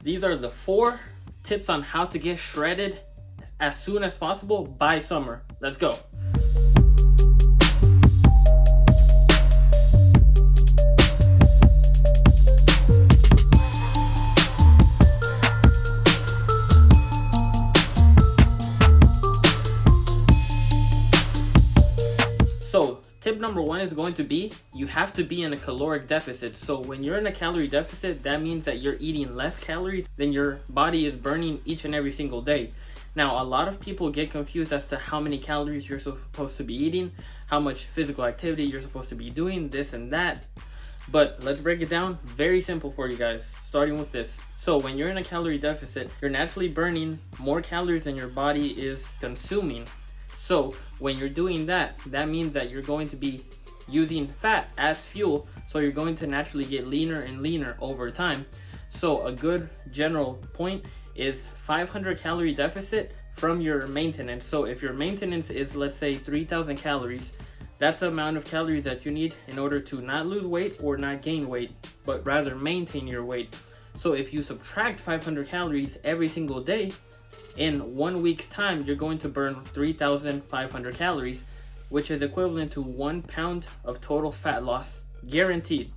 These are the 4 tips on how to get shredded as soon as possible by summer. Let's go. So tip number 1 is going to be, you have to be in a caloric deficit. So when you're in a calorie deficit, that means that you're eating less calories than your body is burning each and every single day. Now, a lot of people get confused as to how many calories you're supposed to be eating, how much physical activity you're supposed to be doing, this and that. But let's break it down. Very simple for you guys, starting with this. So when you're in a calorie deficit, you're naturally burning more calories than your body is consuming. So when you're doing that, that means that you're going to be using fat as fuel. So you're going to naturally get leaner and leaner over time. So a good general point is 500 calorie deficit from your maintenance. So if your maintenance is, let's say, 3,000 calories, that's the amount of calories that you need in order to not lose weight or not gain weight, but rather maintain your weight. So if you subtract 500 calories every single day, in 1 week's time, you're going to burn 3,500 calories, which is equivalent to 1 pound of total fat loss, guaranteed.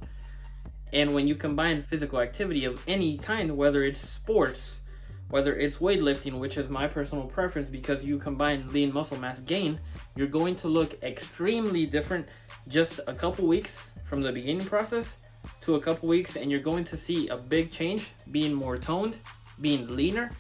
And when you combine physical activity of any kind, whether it's sports, whether it's weightlifting, which is my personal preference because you combine lean muscle mass gain, you're going to look extremely different just a couple weeks from the beginning process to a couple weeks, and you're going to see a big change, being more toned, being leaner,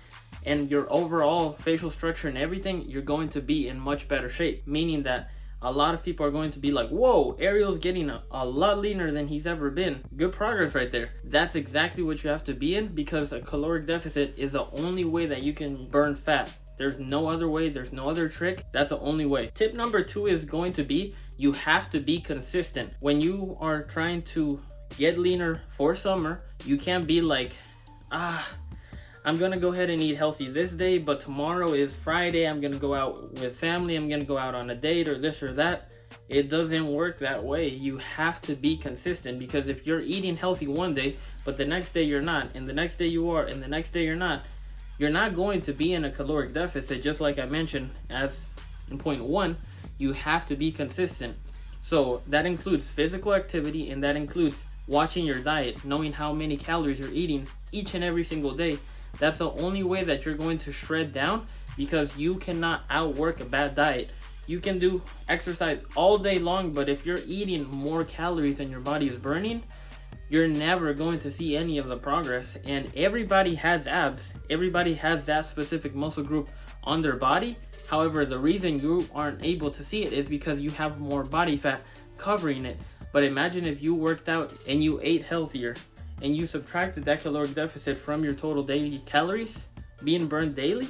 and your overall facial structure and everything, you're going to be in much better shape. Meaning that a lot of people are going to be like, whoa, Ariel's getting a lot leaner than he's ever been. Good progress right there. That's exactly what you have to be in, because a caloric deficit is the only way that you can burn fat. There's no other way, there's no other trick. That's the only way. Tip number 2 is going to be, you have to be consistent. When you are trying to get leaner for summer, you can't be like, I'm gonna go ahead and eat healthy this day, but tomorrow is Friday, I'm gonna go out with family, I'm gonna go out on a date or this or that. It doesn't work that way. You have to be consistent, because if you're eating healthy one day, but the next day you're not, and the next day you are, and the next day you're not going to be in a caloric deficit. Just like I mentioned as in point 1, you have to be consistent. So that includes physical activity, and that includes watching your diet, knowing how many calories you're eating each and every single day. That's the only way that you're going to shred down, because you cannot outwork a bad diet. You can do exercise all day long, but if you're eating more calories than your body is burning, you're never going to see any of the progress. And everybody has abs. Everybody has that specific muscle group on their body. However, the reason you aren't able to see it is because you have more body fat covering it. But imagine if you worked out and you ate healthier, and you subtracted that caloric deficit from your total daily calories being burned daily,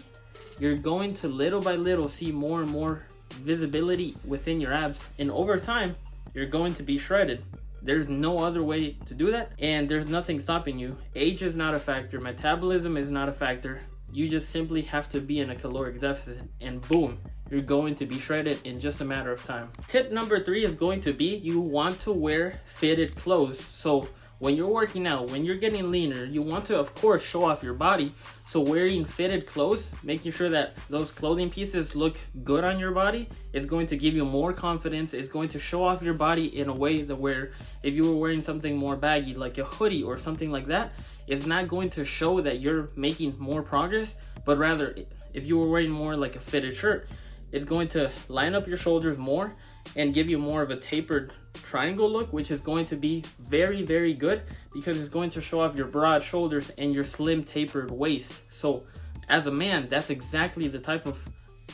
you're going to little by little see more and more visibility within your abs. And over time, you're going to be shredded. There's no other way to do that, and there's nothing stopping you. Age is not a factor. Metabolism is not a factor. You just simply have to be in a caloric deficit, and boom, you're going to be shredded in just a matter of time. Tip number 3 is going to be, you want to wear fitted clothes. So when you're working out, when you're getting leaner, you want to, of course, show off your body. So wearing fitted clothes, making sure that those clothing pieces look good on your body, is going to give you more confidence. It's going to show off your body in a way that where if you were wearing something more baggy, like a hoodie or something like that, it's not going to show that you're making more progress, but rather if you were wearing more like a fitted shirt, it's going to line up your shoulders more and give you more of a tapered triangle look, which is going to be very, very good, because it's going to show off your broad shoulders and your slim tapered waist. So as a man, that's exactly the type of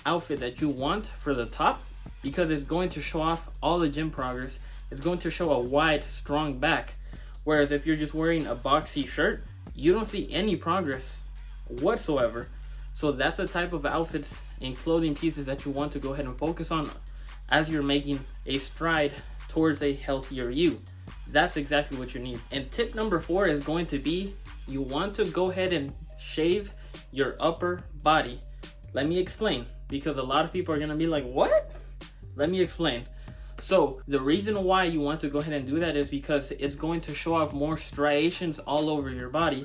outfit that you want for the top, because it's going to show off all the gym progress. It's going to show a wide, strong back. Whereas if you're just wearing a boxy shirt, you don't see any progress whatsoever. So that's the type of outfits and clothing pieces that you want to go ahead and focus on as you're making a stride towards a healthier you. That's exactly what you need. And tip number 4 is going to be, you want to go ahead and shave your upper body. Let me explain, because a lot of people are gonna be like, what? Let me explain. So the reason why you want to go ahead and do that is because it's going to show off more striations all over your body.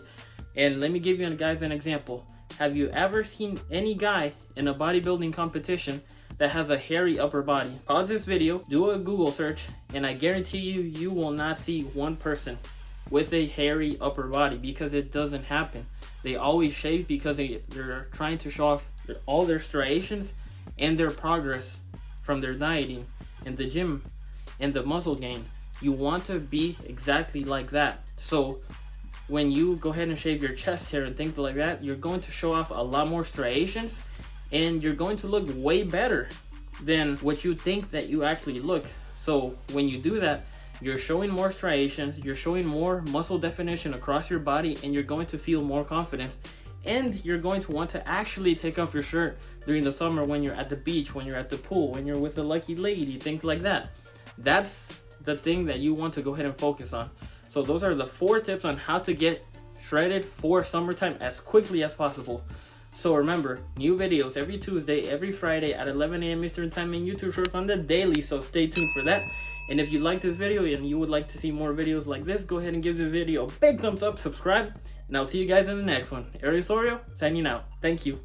And let me give you guys an example. Have you ever seen any guy in a bodybuilding competition that has a hairy upper body? Pause this video, do a Google search, and I guarantee you, you will not see one person with a hairy upper body, because it doesn't happen. They always shave because they're trying to show off all their striations and their progress from their dieting and the gym and the muscle gain. You want to be exactly like that. So when you go ahead and shave your chest hair and things like that, you're going to show off a lot more striations, and you're going to look way better than what you think that you actually look. So when you do that, you're showing more striations, you're showing more muscle definition across your body, and you're going to feel more confidence. And you're going to want to actually take off your shirt during the summer when you're at the beach, when you're at the pool, when you're with a lucky lady, things like that. That's the thing that you want to go ahead and focus on. So those are the 4 tips on how to get shredded for summertime as quickly as possible. So remember, new videos every Tuesday, every Friday at 11 a.m. Eastern Time in YouTube Shorts on the daily, so stay tuned for that. And if you like this video and you would like to see more videos like this, go ahead and give this video a big thumbs up, subscribe, and I'll see you guys in the next one. Ariosorio, signing out. Thank you.